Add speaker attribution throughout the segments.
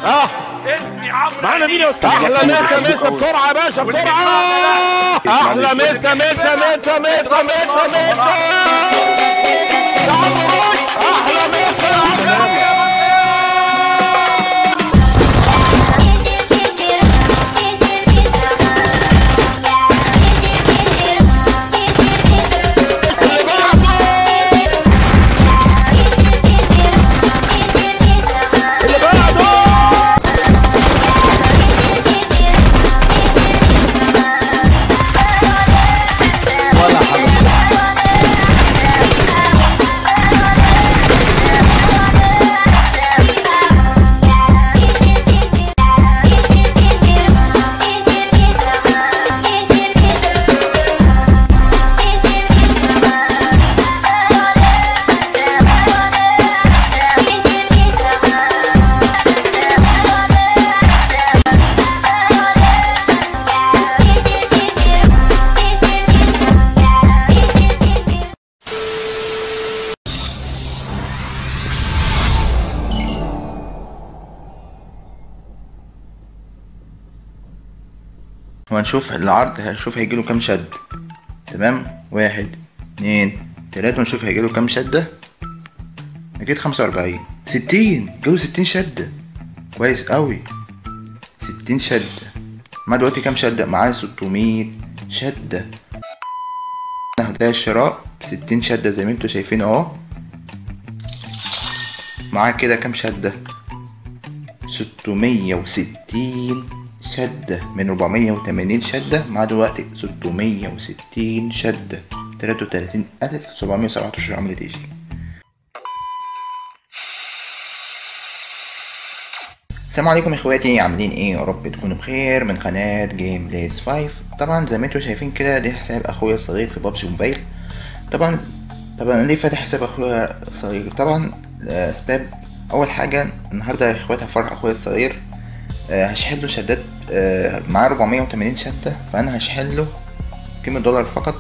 Speaker 1: اه
Speaker 2: اسمي عمرو
Speaker 1: معانا مين يا استاذ؟
Speaker 2: أحلى
Speaker 1: احلى مسا مسا بسرعه يا باشا بسرعه. احلى مسا مسا مسا مسا مسا مسا يا عم روش. احلى مسا يا عم.
Speaker 3: وهنشوف العرض، هنشوف هيجيله كام شد. تمام، 1 2 3، ونشوف هيجيله كام شدة. اكيد 45 60، جاله 60 شدة. كويس قوي، 60 شدة. معاه دلوقتي كام شدة؟ معاه 600 شدة. هدايا الشراء 60 شدة زي ما انتوا شايفين اهو. معاه كده كام شدة؟ 660 شدة من 480 شدة. معاه دلوقتي 660 شدة، 33717 عملة ايجي. السلام عليكم اخواتي، عاملين ايه؟ يا رب تكونوا بخير. من قناة جيم بلايز 5. طبعا زي ما انتوا شايفين كده، دي حساب اخويا الصغير في بابجي موبايل. طبعا انا ليه فاتح حساب اخويا الصغير؟ طبعا اسباب. اول حاجة، النهاردة يا اخواتي هفرح اخويا الصغير. هشحن له شدات. معاه 480 شدة، فانا هشحن له قيمة دولار فقط.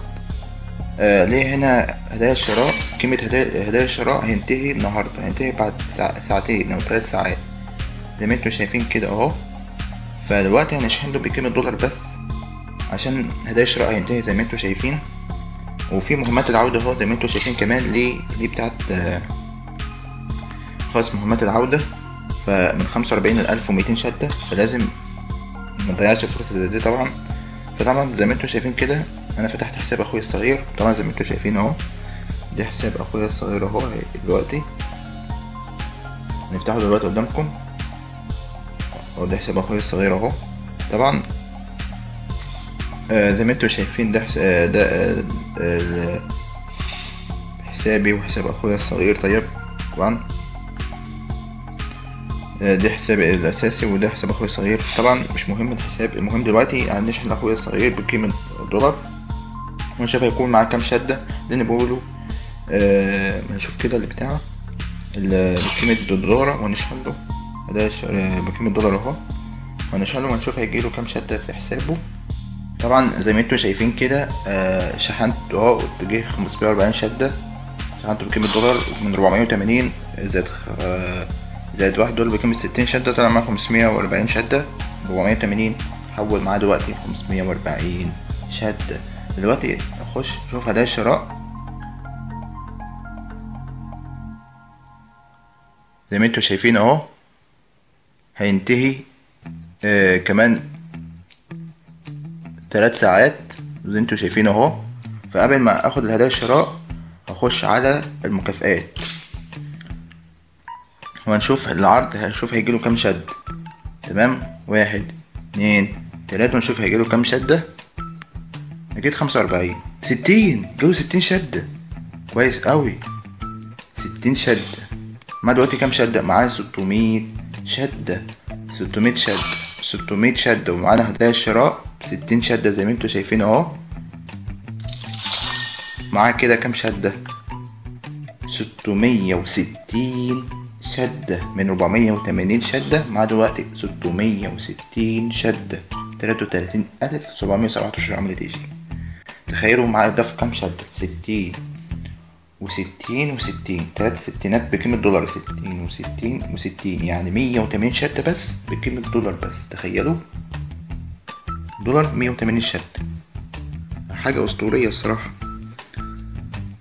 Speaker 3: ليه هنا هدايا الشراء؟ قيمة هدايا الشراء هينتهي النهاردة، هينتهي بعد ساعتين او 3 ساعات زي ما انتوا شايفين كده اهو. فدلوقتي هنشحن له بقيمة دولار بس، عشان هدايا الشراء هينتهي زي ما انتوا شايفين. وفي مهمات العودة اهو زي ما انتوا شايفين كمان. دي بتاعت خلاص مهمات العودة. فمن 45 ل 1200 شدة، فلازم منضيعش الفرصة زي دي طبعا. فطبعا زي ما انتوا شايفين كده، انا فتحت حساب اخويا الصغير. طبعا زي ما انتوا شايفين اهو، ده حساب اخويا الصغير اهو. دلوقتي نفتحه دلوقتي قدامكم اهو. ده حساب اخويا الصغير اهو. طبعا زي ما انتوا شايفين ده حسابي وحساب اخويا الصغير. طيب طبعا ده حسابي الاساسي وده حساب اخويا الصغير. طبعا مش مهم الحساب، المهم دلوقتي هنشحن لاخويا الصغير بقيمة دولار، ونشوف هيكون معاه كام شدة. لان بقوله هنشوف كده اللي بتاعه بقيمة دولار، ونشحن له ده بقيمة دولار اهو. ونشحن له ونشوف هيجيله كام شدة في حسابه. طبعا زي ما انتوا شايفين كده، شحنت اهو، جه 540 شدة. شحنته بقيمة دولار من 480 زائد 1 دول بقيمة 60 شدة. طلع معاه 540 شدة. 480 حول معاه دلوقتي 540 شدة. دلوقتي اخش شوف هدايا الشراء زي ما انتوا شايفين اهو. هينتهي كمان 3 ساعات زي انتوا شايفين اهو. فقبل ما اخد الهدايا الشراء اخش على المكافآت، وهنشوف العرض، هنشوف هيجيله كام شد. تمام، 1 2 3، ونشوف هيجيله كام شدة. اكيد 45 60، جاله 60 شدة. كويس قوي، 60 شدة. معاه دلوقتي كام شدة؟ معاه 600 شدة. 600 شدة. ومعانا هدايا الشراء 60 شدة زي ما انتوا شايفين اهو. معاه كده كام شدة؟ 660 شدة من 480 شدة. معاه دلوقتي 660 شدة، 33717 عملة ايجي. تخيلوا معاه ده في كام شدة؟ 60 وستين 3 ستينات بقيمة دولار. 60 يعني 180 شدة بس بقيمة دولار بس. تخيلوا دولار 180 شدة، حاجة أسطورية الصراحة.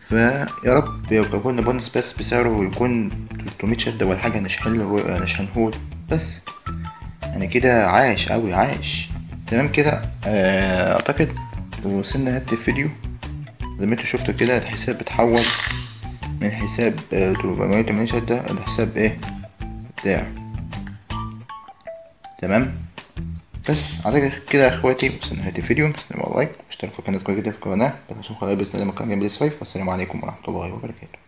Speaker 3: فيا رب يكون بونس بس بسعره يكون 300 شدة ولا حاجة، نشحنهول بس. يعني كده عاش أوي عاش. تمام كده. أعتقد وصلنا نهاية الفيديو. زي ما انتوا شفتوا كده الحساب اتحول من حساب 480 شدة لحساب ايه بتاع. تمام. بس على كده يا اخواتي وصلنا نهاية الفيديو. تسلموا لايك واشتركوا في القناة كده في القناة. بس اشوفكم على بإذن الله مكان جيم بلاي 5. والسلام عليكم ورحمة الله وبركاته.